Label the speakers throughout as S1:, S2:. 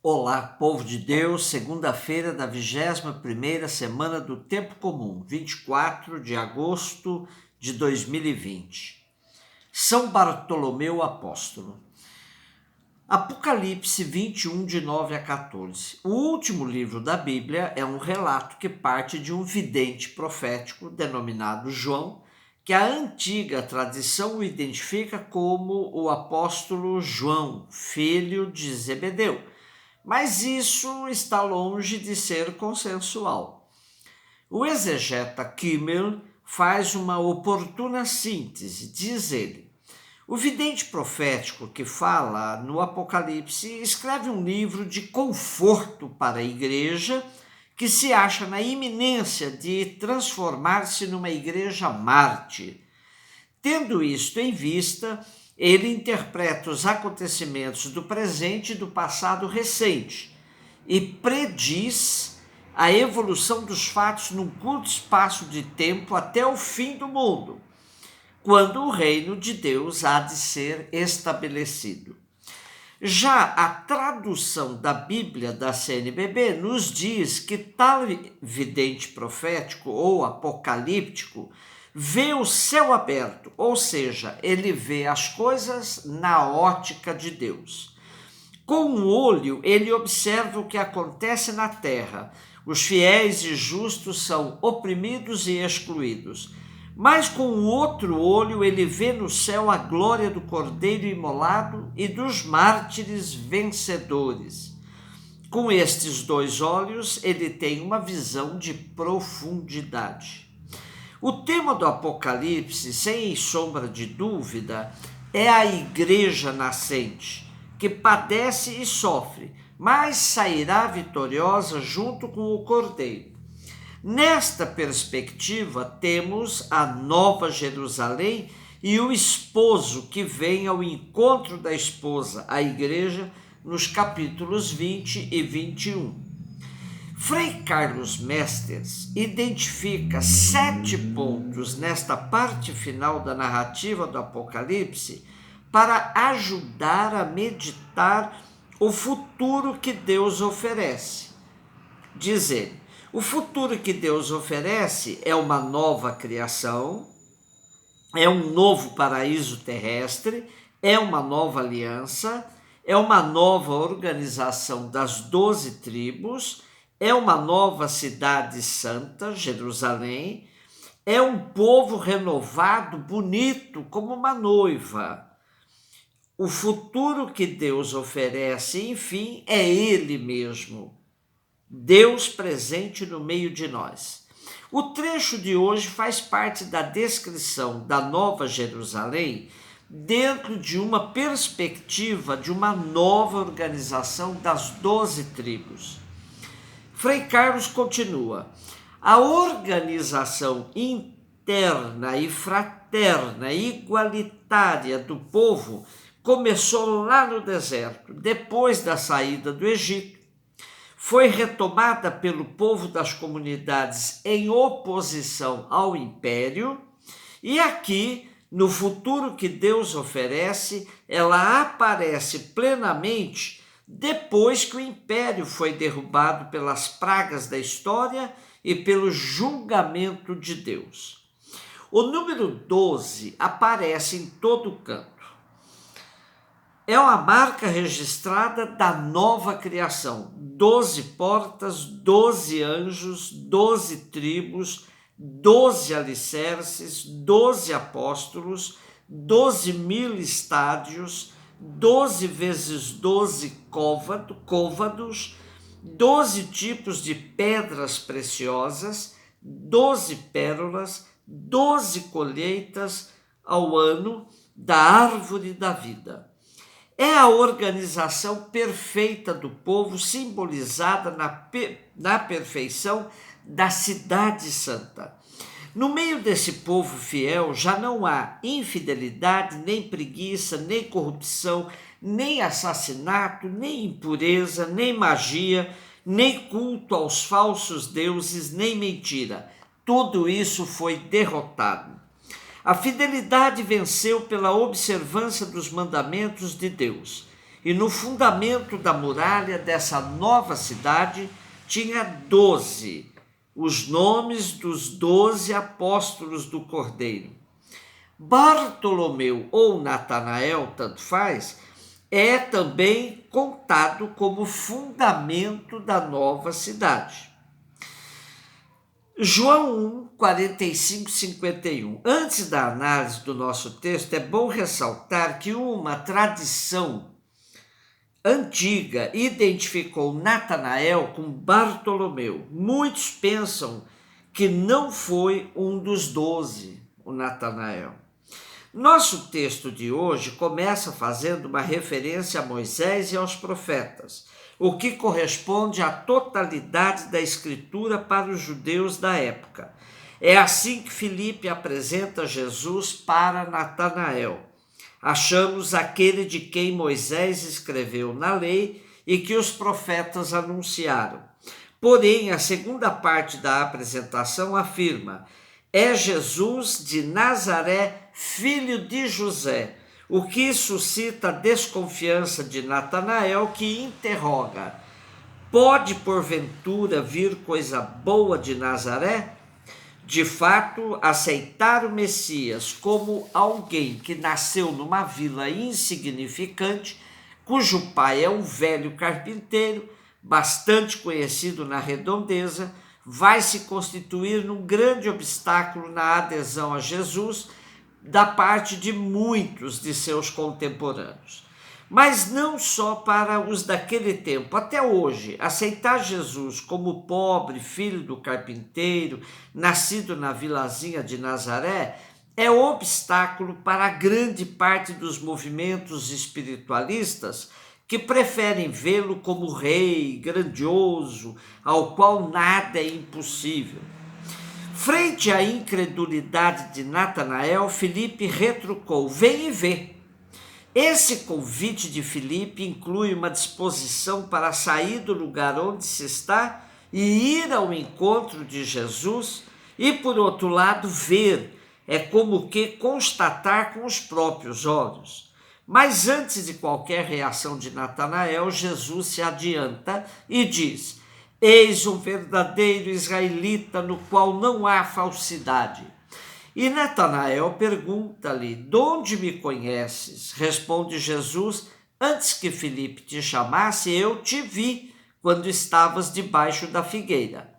S1: Olá, povo de Deus, segunda-feira da 21ª semana do Tempo Comum, 24 de agosto de 2020. São Bartolomeu Apóstolo. Apocalipse 21, de 9 a 14. O último livro da Bíblia é um relato que parte de um vidente profético denominado João, que a antiga tradição o identifica como o apóstolo João, filho de Zebedeu. Mas isso está longe de ser consensual. O exegeta Kimmel faz uma oportuna síntese, diz ele. O vidente profético que fala no Apocalipse escreve um livro de conforto para a igreja que se acha na iminência de transformar-se numa igreja mártir. Tendo isto em vista, ele interpreta os acontecimentos do presente e do passado recente e prediz a evolução dos fatos num curto espaço de tempo até o fim do mundo, quando o reino de Deus há de ser estabelecido. Já a tradução da Bíblia da CNBB nos diz que tal vidente profético ou apocalíptico vê o céu aberto, ou seja, ele vê as coisas na ótica de Deus. Com um olho, ele observa o que acontece na terra. Os fiéis e justos são oprimidos e excluídos. Mas com o outro olho, ele vê no céu a glória do Cordeiro imolado e dos mártires vencedores. Com estes dois olhos, ele tem uma visão de profundidade. O tema do Apocalipse, sem sombra de dúvida, é a igreja nascente, que padece e sofre, mas sairá vitoriosa junto com o Cordeiro. Nesta perspectiva, temos a Nova Jerusalém e o esposo que vem ao encontro da esposa, a igreja, nos capítulos 20 e 21. Frei Carlos Mesters identifica 7 pontos nesta parte final da narrativa do Apocalipse para ajudar a meditar o futuro que Deus oferece. Diz ele, o futuro que Deus oferece é uma nova criação, é um novo paraíso terrestre, é uma nova aliança, é uma nova organização das 12 tribos, é uma nova cidade santa, Jerusalém, é um povo renovado, bonito, como uma noiva. O futuro que Deus oferece, enfim, é Ele mesmo, Deus presente no meio de nós. O trecho de hoje faz parte da descrição da Nova Jerusalém dentro de uma perspectiva de uma nova organização das 12 tribos. Frei Carlos continua, a organização interna e fraterna e igualitária do povo começou lá no deserto, depois da saída do Egito, foi retomada pelo povo das comunidades em oposição ao império, e aqui, no futuro que Deus oferece, ela aparece plenamente depois que o império foi derrubado pelas pragas da história e pelo julgamento de Deus. O número 12 aparece em todo canto. É uma marca registrada da nova criação. 12 portas, 12 anjos, 12 tribos, 12 alicerces, 12 apóstolos, 12.000 estádios, 12 vezes 12 côvados, 12 tipos de pedras preciosas, 12 pérolas, 12 colheitas ao ano da árvore da vida. É a organização perfeita do povo, simbolizada na perfeição da cidade santa. No meio desse povo fiel já não há infidelidade, nem preguiça, nem corrupção, nem assassinato, nem impureza, nem magia, nem culto aos falsos deuses, nem mentira. Tudo isso foi derrotado. A fidelidade venceu pela observância dos mandamentos de Deus. e no fundamento da muralha dessa nova cidade tinha 12, os nomes dos 12 apóstolos do Cordeiro. Bartolomeu ou Natanael, tanto faz, é também contado como fundamento da nova cidade. João 1, 45, 51. Antes da análise do nosso texto, é bom ressaltar que uma tradição antiga identificou Natanael com Bartolomeu. Muitos pensam que não foi um dos 12, o Natanael. Nosso texto de hoje começa fazendo uma referência a Moisés e aos profetas, o que corresponde à totalidade da escritura para os judeus da época. É assim que Filipe apresenta Jesus para Natanael. Achamos aquele de quem Moisés escreveu na lei e que os profetas anunciaram. Porém, a segunda parte da apresentação afirma: é Jesus de Nazaré, filho de José, o que suscita a desconfiança de Natanael, que interroga: pode porventura vir coisa boa de Nazaré? De fato, aceitar o Messias como alguém que nasceu numa vila insignificante, cujo pai é um velho carpinteiro, bastante conhecido na redondeza, vai se constituir num grande obstáculo na adesão a Jesus da parte de muitos de seus contemporâneos. Mas não só para os daquele tempo, até hoje, aceitar Jesus como pobre filho do carpinteiro, nascido na vilazinha de Nazaré, é obstáculo para a grande parte dos movimentos espiritualistas que preferem vê-lo como rei grandioso, ao qual nada é impossível. Frente à incredulidade de Natanael, Filipe retrucou: vem e vê. Esse convite de Filipe inclui uma disposição para sair do lugar onde se está e ir ao encontro de Jesus, e por outro lado, ver é como que constatar com os próprios olhos. Mas antes de qualquer reação de Natanael, Jesus se adianta e diz: eis um verdadeiro israelita no qual não há falsidade. E Natanael pergunta-lhe: de onde me conheces? Responde Jesus: antes que Filipe te chamasse, eu te vi quando estavas debaixo da figueira.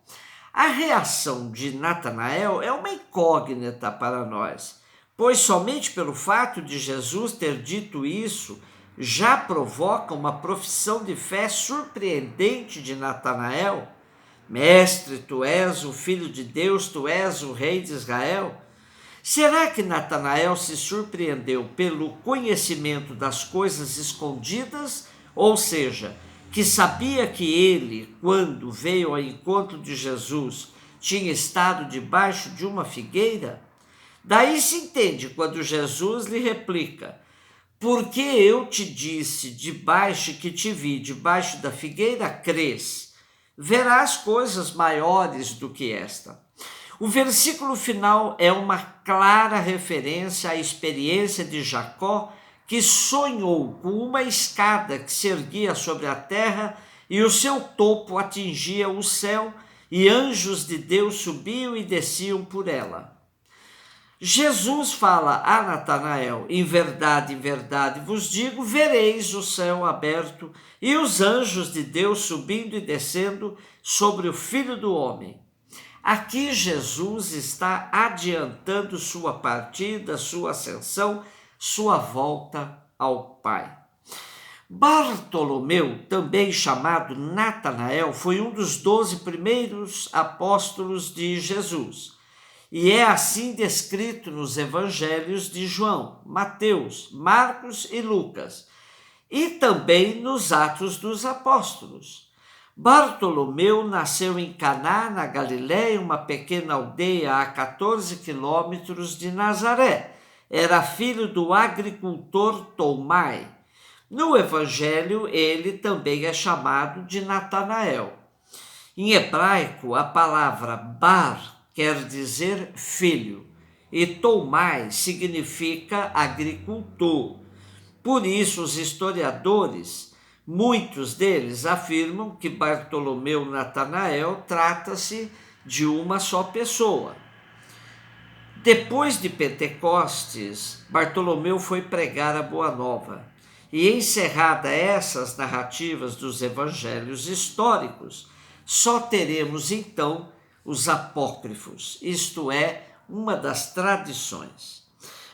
S1: A reação de Natanael é uma incógnita para nós, pois somente pelo fato de Jesus ter dito isso já provoca uma profissão de fé surpreendente de Natanael. Mestre, tu és o Filho de Deus, tu és o Rei de Israel? Será que Natanael se surpreendeu pelo conhecimento das coisas escondidas, ou seja, que sabia que ele, quando veio ao encontro de Jesus, tinha estado debaixo de uma figueira? Daí se entende quando Jesus lhe replica: porque eu te disse debaixo que te vi debaixo da figueira, crês? Verás coisas maiores do que esta. O versículo final é uma clara referência à experiência de Jacó, que sonhou com uma escada que se erguia sobre a terra e o seu topo atingia o céu, e anjos de Deus subiam e desciam por ela. Jesus fala a Natanael: em verdade vos digo, vereis o céu aberto e os anjos de Deus subindo e descendo sobre o Filho do Homem. Aqui Jesus está adiantando sua partida, sua ascensão, sua volta ao Pai. Bartolomeu, também chamado Natanael, foi um dos 12 primeiros apóstolos de Jesus, e é assim descrito nos evangelhos de João, Mateus, Marcos e Lucas, e também nos Atos dos Apóstolos. Bartolomeu nasceu em Caná, na Galiléia, uma pequena aldeia a 14 quilômetros de Nazaré. Era filho do agricultor Tomai. No Evangelho, ele também é chamado de Natanael. Em hebraico, a palavra bar quer dizer filho, e Tomai significa agricultor. Por isso, os historiadores, muitos deles, afirmam que Bartolomeu Natanael trata-se de uma só pessoa. Depois de Pentecostes, Bartolomeu foi pregar a Boa Nova. E encerrada essas narrativas dos evangelhos históricos, só teremos então os apócrifos, isto é, uma das tradições.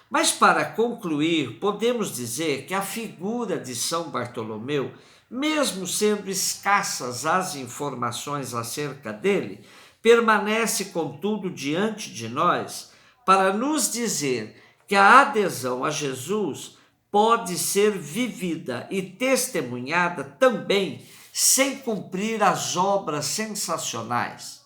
S1: Mas para concluir, podemos dizer que a figura de São Bartolomeu, mesmo sendo escassas as informações acerca dele, permanece, contudo, diante de nós para nos dizer que a adesão a Jesus pode ser vivida e testemunhada também sem cumprir as obras sensacionais.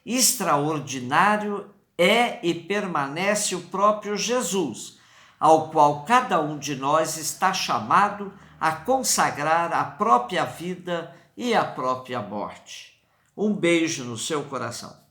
S1: Extraordinário é e permanece o próprio Jesus, ao qual cada um de nós está chamado a consagrar a própria vida e a própria morte. Um beijo no seu coração.